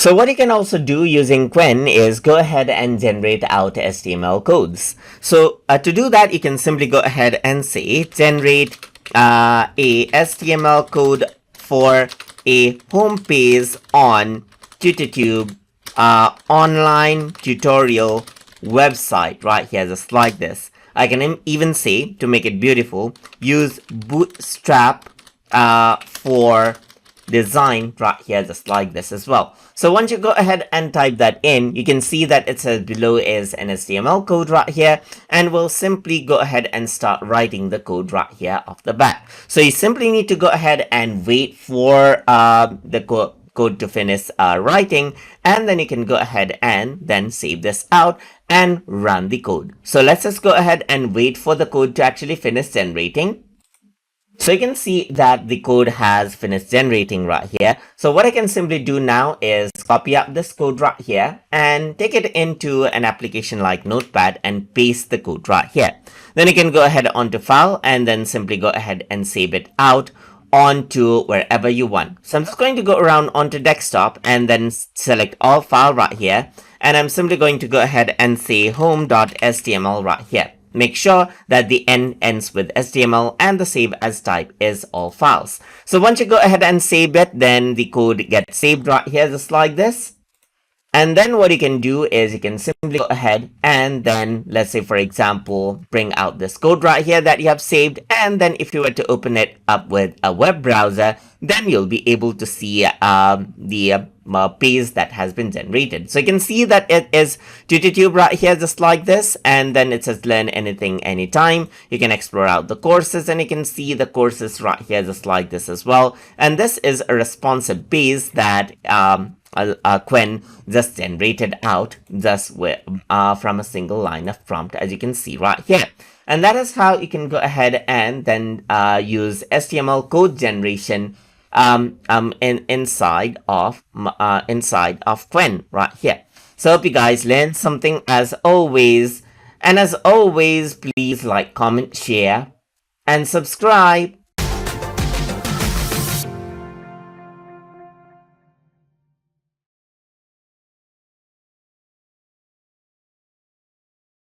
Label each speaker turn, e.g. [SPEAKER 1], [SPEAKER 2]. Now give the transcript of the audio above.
[SPEAKER 1] So what you can also do using Qwen is go ahead and generate out HTML codes. So to do that, you can simply go ahead and say generate a HTML code for a home page on TutorTube online tutorial website right here, just like this. I can even say, to make it beautiful, use Bootstrap for design right here, just like this as well. So once you go ahead and type that in, you can see that it says below is an HTML code right here, and we'll simply go ahead and start writing the code right here off the bat. So you simply need to go ahead and wait for the code to finish writing, and then you can go ahead and then save this out and run the code. So let's just go ahead and wait for the code to actually finish generating. So you can see that the code has finished generating right here. So what I can simply do now is copy up this code right here and take it into an application like Notepad and paste the code right here. Then you can go ahead onto file and then simply go ahead and save it out onto wherever you want. So I'm just going to go around onto desktop and then select all file right here. And I'm simply going to go ahead and say home.html right here. Make sure that the end ends with HTML and the save as type is all files. So once you go ahead and save it, then the code gets saved right here, just like this. And then what you can do is you can simply go ahead and then, let's say for example, bring out this code right here that you have saved. And then if you were to open it up with a web browser, then you'll be able to see the page that has been generated. So you can see that it is TutorTube right here, just like this. And then it says learn anything, anytime. You can explore out the courses and you can see the courses right here, just like this as well. And this is a responsive page that Qwen just generated out just from a single line of prompt, as you can see right here. And that is how you can go ahead and then use HTML code generation inside of Qwen right here. So hope you guys learned something as always. And as always, please like, comment, share, and subscribe.